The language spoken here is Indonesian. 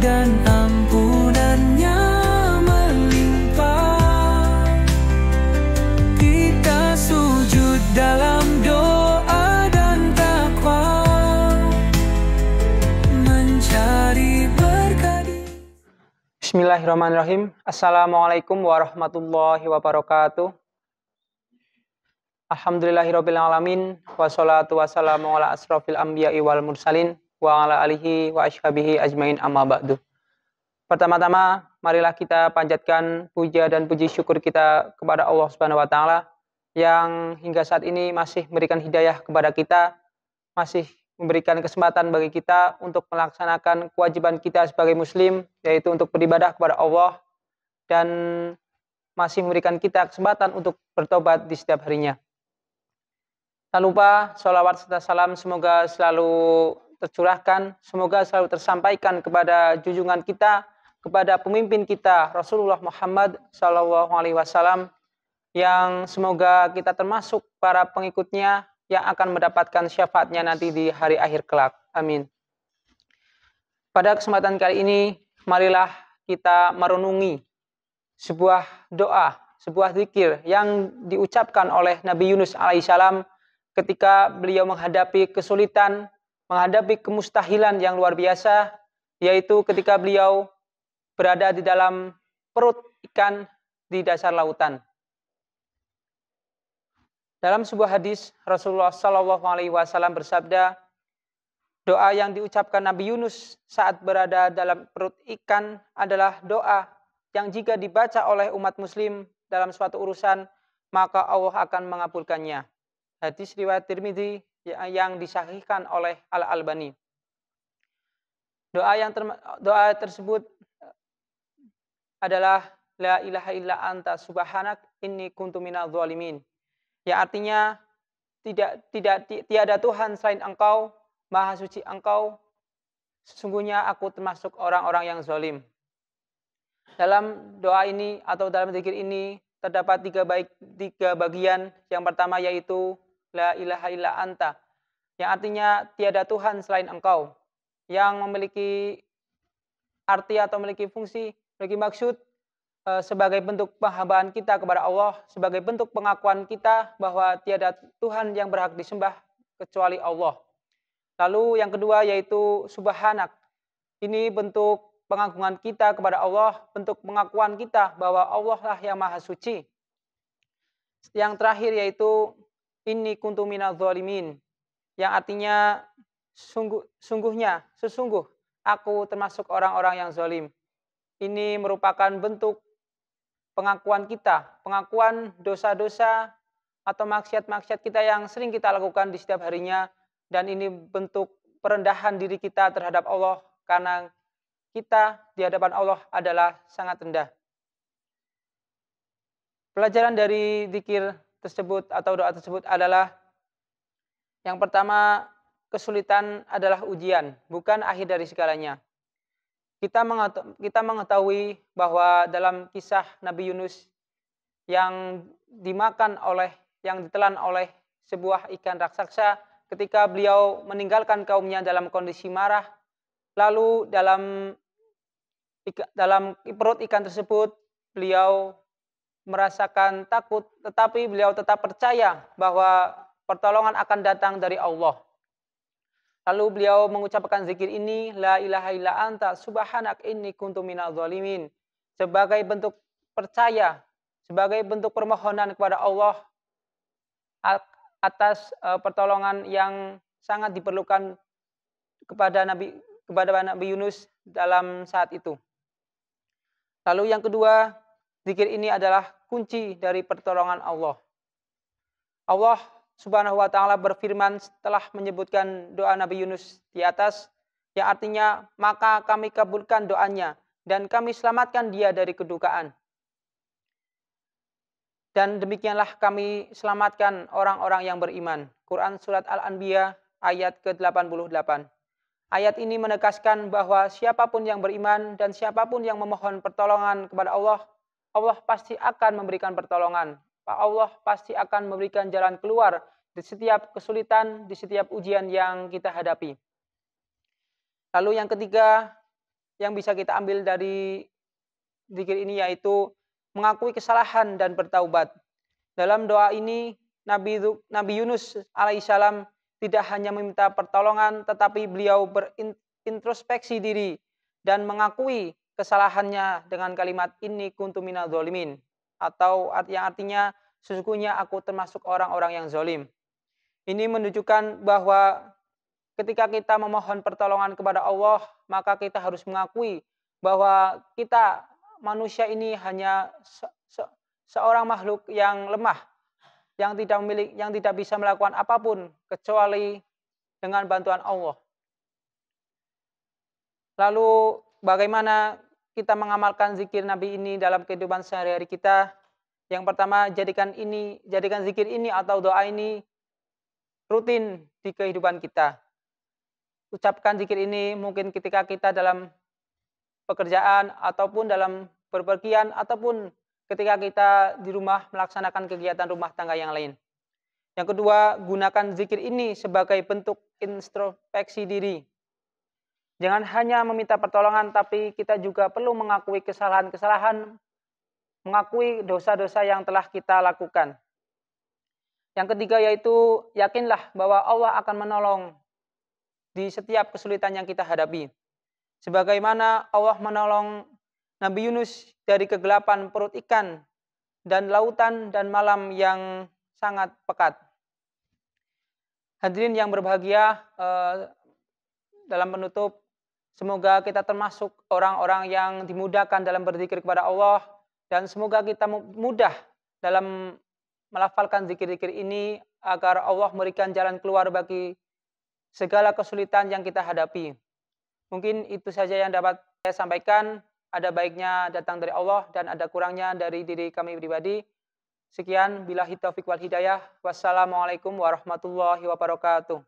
dan ampunannya melimpah. Kita sujud dalam doa dan takwa, mencari berkah. Bismillahirrahmanirrahim. Assalamualaikum warahmatullahi wabarakatuh. Alhamdulillahirabbil alamin, wassalatu wassalamu ala asrofil anbiya'i wal mursalin wa ala alihi wa ashabihi ajmain, amma ba'du. Pertama-tama, marilah kita panjatkan puja dan puji syukur kita kepada Allah Subhanahu wa taala yang hingga saat ini masih memberikan hidayah kepada kita, masih memberikan kesempatan bagi kita untuk melaksanakan kewajiban kita sebagai muslim, yaitu untuk beribadah kepada Allah, dan masih memberikan kita kesempatan untuk bertobat di setiap harinya. Tak lupa sholawat serta salam semoga selalu tercurahkan, semoga selalu tersampaikan kepada junjungan kita, kepada pemimpin kita Rasulullah Muhammad SAW, yang semoga kita termasuk para pengikutnya yang akan mendapatkan syafaatnya nanti di hari akhir kelak. Amin. Pada kesempatan kali ini, marilah kita merenungi sebuah doa, sebuah zikir yang diucapkan oleh Nabi Yunus alaihissalam ketika beliau menghadapi kesulitan, menghadapi kemustahilan yang luar biasa, yaitu ketika beliau berada di dalam perut ikan di dasar lautan. Dalam sebuah hadis, Rasulullah SAW bersabda, doa yang diucapkan Nabi Yunus saat berada dalam perut ikan adalah doa yang jika dibaca oleh umat muslim dalam suatu urusan, maka Allah akan mengabulkannya. Hadis riwayat Tirmidzi yang disahihkan oleh Al-Albani. Doa tersebut adalah la ilaha illa anta subhanak inni kuntu minadz zalimin. Yang artinya tiada Tuhan selain Engkau, Maha suci Engkau, sesungguhnya aku termasuk orang-orang yang zalim. Dalam doa ini atau dalam zikir ini terdapat tiga bagian. Yang pertama yaitu la ilaha illa anta, yang artinya tiada Tuhan selain Engkau, yang memiliki arti atau memiliki fungsi, memiliki maksud sebagai bentuk penghambaan kita kepada Allah, sebagai bentuk pengakuan kita bahwa tiada Tuhan yang berhak disembah kecuali Allah. Lalu yang kedua yaitu subhanak. Ini bentuk pengagungan kita kepada Allah, bentuk pengakuan kita bahwa Allah lah yang maha suci. Yang terakhir yaitu inni kuntu minadz zalimin, yang artinya sesungguh aku termasuk orang-orang yang zalim. Ini merupakan bentuk pengakuan kita, pengakuan dosa-dosa atau maksiat-maksiat kita yang sering kita lakukan di setiap harinya, dan ini bentuk perendahan diri kita terhadap Allah karena kita di hadapan Allah adalah sangat rendah. Pelajaran dari zikir tersebut atau doa tersebut adalah yang pertama, kesulitan adalah ujian, bukan akhir dari segalanya. Kita mengetahui bahwa dalam kisah Nabi Yunus yang ditelan oleh sebuah ikan raksasa ketika beliau meninggalkan kaumnya dalam kondisi marah, lalu dalam perut ikan tersebut beliau merasakan takut, tetapi beliau tetap percaya bahwa pertolongan akan datang dari Allah. Lalu beliau mengucapkan zikir ini, la ilaha illa anta subhanak inni kuntu minadz zalimin, sebagai bentuk percaya, sebagai bentuk permohonan kepada Allah atas pertolongan yang sangat diperlukan kepada Nabi Yunus dalam saat itu. Lalu yang kedua, zikir ini adalah kunci dari pertolongan Allah. Allah Subhanahu wa taala berfirman setelah menyebutkan doa Nabi Yunus di atas, yang artinya maka kami kabulkan doanya dan kami selamatkan dia dari kedukaan. Dan demikianlah kami selamatkan orang-orang yang beriman. Quran Surat Al-Anbiya ayat ke-88. Ayat ini menegaskan bahwa siapapun yang beriman dan siapapun yang memohon pertolongan kepada Allah, Allah pasti akan memberikan pertolongan. Allah pasti akan memberikan jalan keluar di setiap kesulitan, di setiap ujian yang kita hadapi. Lalu yang ketiga, yang bisa kita ambil dari zikir ini yaitu mengakui kesalahan dan bertaubat. Dalam doa ini Nabi Yunus alaihissalam tidak hanya meminta pertolongan, tetapi beliau berintrospeksi diri dan mengakui kesalahannya dengan kalimat inni kuntu minadz dzalimin, atau yang artinya sesungguhnya aku termasuk orang-orang yang zalim. Ini menunjukkan bahwa ketika kita memohon pertolongan kepada Allah, maka kita harus mengakui bahwa kita manusia ini hanya seorang makhluk yang lemah, yang tidak bisa melakukan apapun kecuali dengan bantuan Allah. Lalu bagaimana kita mengamalkan zikir Nabi ini dalam kehidupan sehari-hari kita? Yang pertama, jadikan zikir ini atau doa ini rutin di kehidupan kita. Ucapkan zikir ini mungkin ketika kita dalam pekerjaan ataupun dalam berpergian ataupun ketika kita di rumah melaksanakan kegiatan rumah tangga yang lain. Yang kedua, gunakan zikir ini sebagai bentuk introspeksi diri. Jangan hanya meminta pertolongan, tapi kita juga perlu mengakui kesalahan-kesalahan, mengakui dosa-dosa yang telah kita lakukan. Yang ketiga yaitu, yakinlah bahwa Allah akan menolong di setiap kesulitan yang kita hadapi. Sebagaimana Allah menolong Nabi Yunus dari kegelapan perut ikan dan lautan dan malam yang sangat pekat. Hadirin yang berbahagia, dalam penutup, semoga kita termasuk orang-orang yang dimudahkan dalam berzikir kepada Allah, dan semoga kita mudah dalam melafalkan zikir-zikir ini agar Allah memberikan jalan keluar bagi segala kesulitan yang kita hadapi. Mungkin itu saja yang dapat saya sampaikan. Ada baiknya datang dari Allah dan ada kurangnya dari diri kami pribadi. Sekian, billahi taufiq wal hidayah. Wassalamualaikum warahmatullahi wabarakatuh.